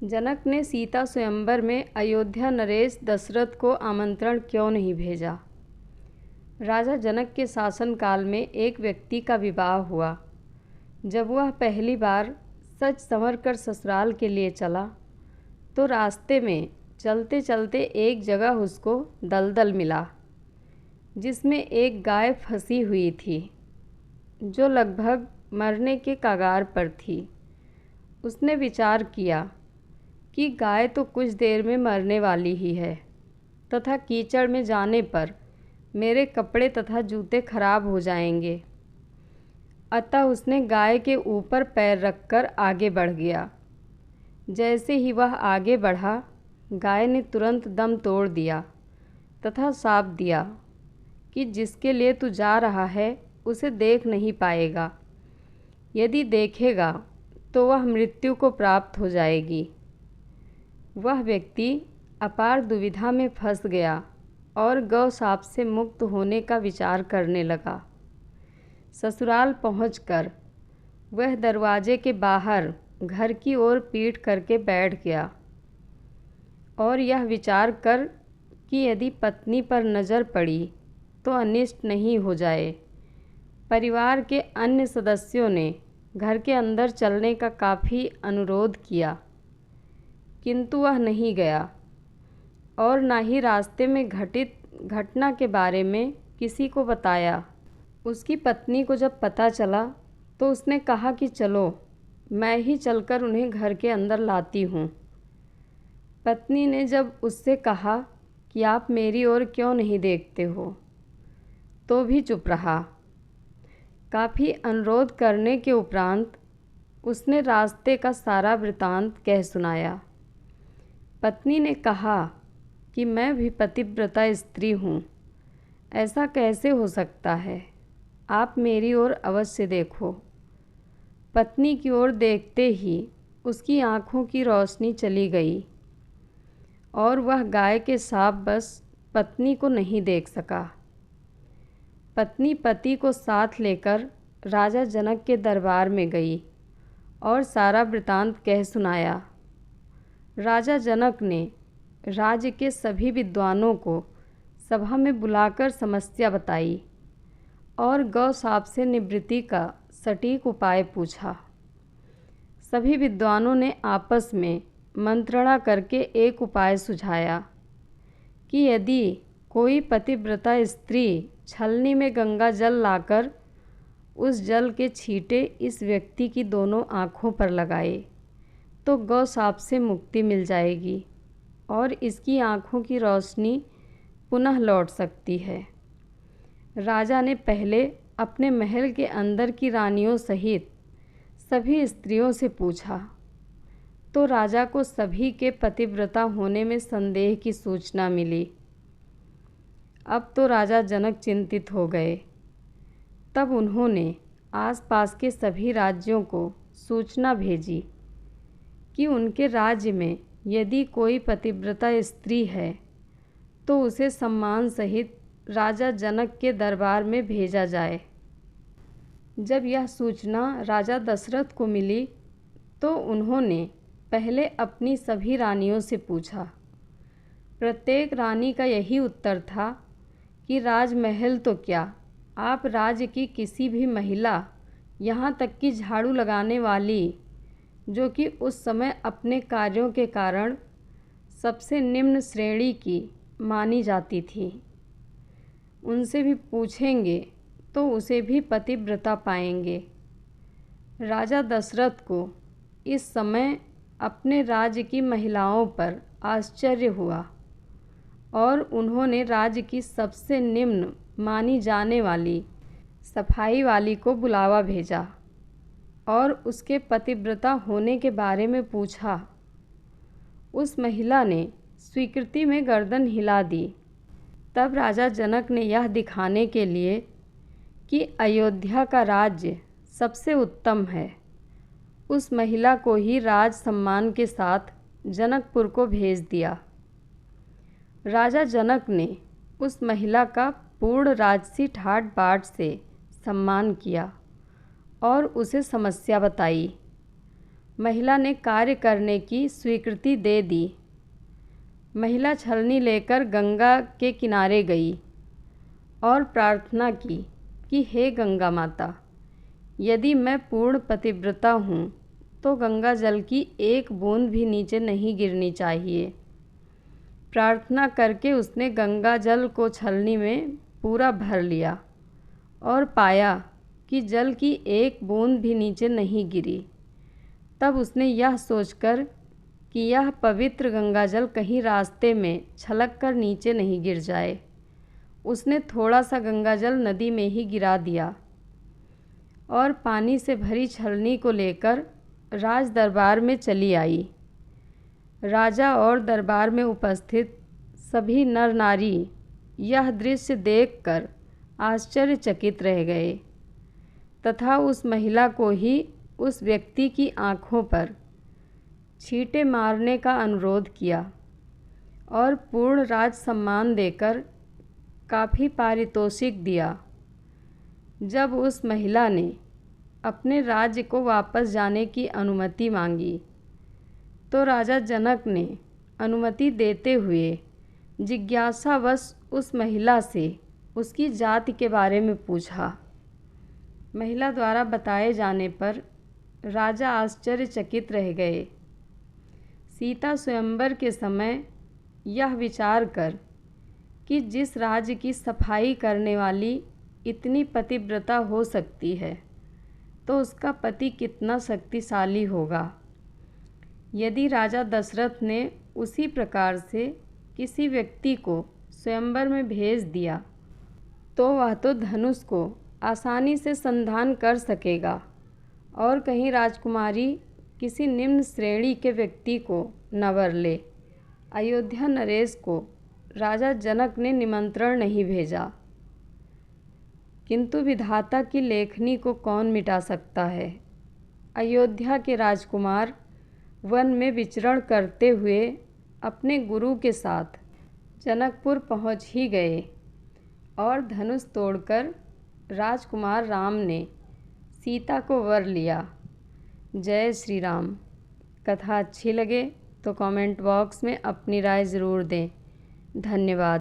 जनक ने सीता स्वयंवर में अयोध्या नरेश दशरथ को आमंत्रण क्यों नहीं भेजा। राजा जनक के शासनकाल में एक व्यक्ति का विवाह हुआ। जब वह पहली बार सज संवर कर ससुराल के लिए चला तो रास्ते में चलते चलते एक जगह उसको दलदल मिला जिसमें एक गाय फंसी हुई थी जो लगभग मरने के कगार पर थी। उसने विचार किया कि गाय तो कुछ देर में मरने वाली ही है तथा कीचड़ में जाने पर मेरे कपड़े तथा जूते खराब हो जाएंगे। अतः उसने गाय के ऊपर पैर रखकर आगे बढ़ गया। जैसे ही वह आगे बढ़ा, गाय ने तुरंत दम तोड़ दिया तथा शाप दिया कि जिसके लिए तू जा रहा है उसे देख नहीं पाएगा। यदि देखेगा तो वह मृत्यु को प्राप्त हो जाएगी। वह व्यक्ति अपार दुविधा में फंस गया और गौ शाप से मुक्त होने का विचार करने लगा। ससुराल पहुंचकर वह दरवाजे के बाहर घर की ओर पीठ करके बैठ गया और यह विचार कर कि यदि पत्नी पर नज़र पड़ी तो अनिष्ट नहीं हो जाए। परिवार के अन्य सदस्यों ने घर के अंदर चलने का काफ़ी अनुरोध किया, किंतु वह नहीं गया और न ही रास्ते में घटित घटना के बारे में किसी को बताया। उसकी पत्नी को जब पता चला तो उसने कहा कि चलो, मैं ही चलकर उन्हें घर के अंदर लाती हूँ। पत्नी ने जब उससे कहा कि आप मेरी ओर क्यों नहीं देखते हो, तो भी चुप रहा। काफ़ी अनुरोध करने के उपरांत उसने रास्ते का सारा वृतांत कह सुनाया। पत्नी ने कहा कि मैं भी पतिव्रता स्त्री हूँ, ऐसा कैसे हो सकता है, आप मेरी ओर अवश्य देखो। पत्नी की ओर देखते ही उसकी आँखों की रोशनी चली गई और वह गाय के शाप बस पत्नी को नहीं देख सका। पत्नी पति को साथ लेकर राजा जनक के दरबार में गई और सारा वृतांत कह सुनाया। राजा जनक ने राज्य के सभी विद्वानों को सभा में बुलाकर समस्या बताई और गौ शाप से निवृत्ति का सटीक उपाय पूछा। सभी विद्वानों ने आपस में मंत्रणा करके एक उपाय सुझाया कि यदि कोई पतिव्रता स्त्री छलनी में गंगा जल लाकर उस जल के छींटे इस व्यक्ति की दोनों आँखों पर लगाए तो गौ शाप से मुक्ति मिल जाएगी और इसकी आँखों की रोशनी पुनः लौट सकती है। राजा ने पहले अपने महल के अंदर की रानियों सहित सभी स्त्रियों से पूछा तो राजा को सभी के पतिव्रता होने में संदेह की सूचना मिली। अब तो राजा जनक चिंतित हो गए। तब उन्होंने आसपास के सभी राज्यों को सूचना भेजी कि उनके राज्य में यदि कोई पतिव्रता स्त्री है तो उसे सम्मान सहित राजा जनक के दरबार में भेजा जाए। जब यह सूचना राजा दशरथ को मिली तो उन्होंने पहले अपनी सभी रानियों से पूछा। प्रत्येक रानी का यही उत्तर था कि राजमहल तो क्या, आप राज्य की किसी भी महिला, यहाँ तक कि झाड़ू लगाने वाली, जो कि उस समय अपने कार्यों के कारण सबसे निम्न श्रेणी की मानी जाती थी, उनसे भी पूछेंगे तो उसे भी पतिव्रता पाएंगे। राजा दशरथ को इस समय अपने राज्य की महिलाओं पर आश्चर्य हुआ और उन्होंने राज्य की सबसे निम्न मानी जाने वाली सफाई वाली को बुलावा भेजा और उसके पतिव्रता होने के बारे में पूछा। उस महिला ने स्वीकृति में गर्दन हिला दी। तब राजा जनक ने यह दिखाने के लिए कि अयोध्या का राज्य सबसे उत्तम है, उस महिला को ही राज सम्मान के साथ जनकपुर को भेज दिया। राजा जनक ने उस महिला का पूर्ण राजसी ठाट बाट से सम्मान किया और उसे समस्या बताई। महिला ने कार्य करने की स्वीकृति दे दी। महिला छलनी लेकर गंगा के किनारे गई और प्रार्थना की कि हे गंगा माता, यदि मैं पूर्ण पतिव्रता हूँ तो गंगा जल की एक बूंद भी नीचे नहीं गिरनी चाहिए। प्रार्थना करके उसने गंगा जल को छलनी में पूरा भर लिया और पाया कि जल की एक बूंद भी नीचे नहीं गिरी। तब उसने यह सोचकर कि यह पवित्र गंगा जल कहीं रास्ते में छलक कर नीचे नहीं गिर जाए, उसने थोड़ा सा गंगा जल नदी में ही गिरा दिया और पानी से भरी छलनी को लेकर राज दरबार में चली आई। राजा और दरबार में उपस्थित सभी नर नारी यह दृश्य देखकर आश्चर्यचकित रह गए तथा उस महिला को ही उस व्यक्ति की आँखों पर छींटे मारने का अनुरोध किया और पूर्ण राज सम्मान देकर काफ़ी पारितोषिक दिया। जब उस महिला ने अपने राज्य को वापस जाने की अनुमति मांगी तो राजा जनक ने अनुमति देते हुए जिज्ञासावश उस महिला से उसकी जाति के बारे में पूछा। महिला द्वारा बताए जाने पर राजा आश्चर्यचकित रह गए। सीता स्वयंवर के समय यह विचार कर कि जिस राज्य की सफाई करने वाली इतनी पतिव्रता हो सकती है तो उसका पति कितना शक्तिशाली होगा। यदि राजा दशरथ ने उसी प्रकार से किसी व्यक्ति को स्वयंवर में भेज दिया तो वह तो धनुष को आसानी से संधान कर सकेगा और कहीं राजकुमारी किसी निम्न श्रेणी के व्यक्ति को न वर ले। अयोध्या नरेश को राजा जनक ने निमंत्रण नहीं भेजा, किंतु विधाता की लेखनी को कौन मिटा सकता है। अयोध्या के राजकुमार वन में विचरण करते हुए अपने गुरु के साथ जनकपुर पहुंच ही गए और धनुष तोड़कर राजकुमार राम ने सीता को वर लिया। जय श्री राम। कथा अच्छी लगे तो कमेंट बॉक्स में अपनी राय ज़रूर दें। धन्यवाद।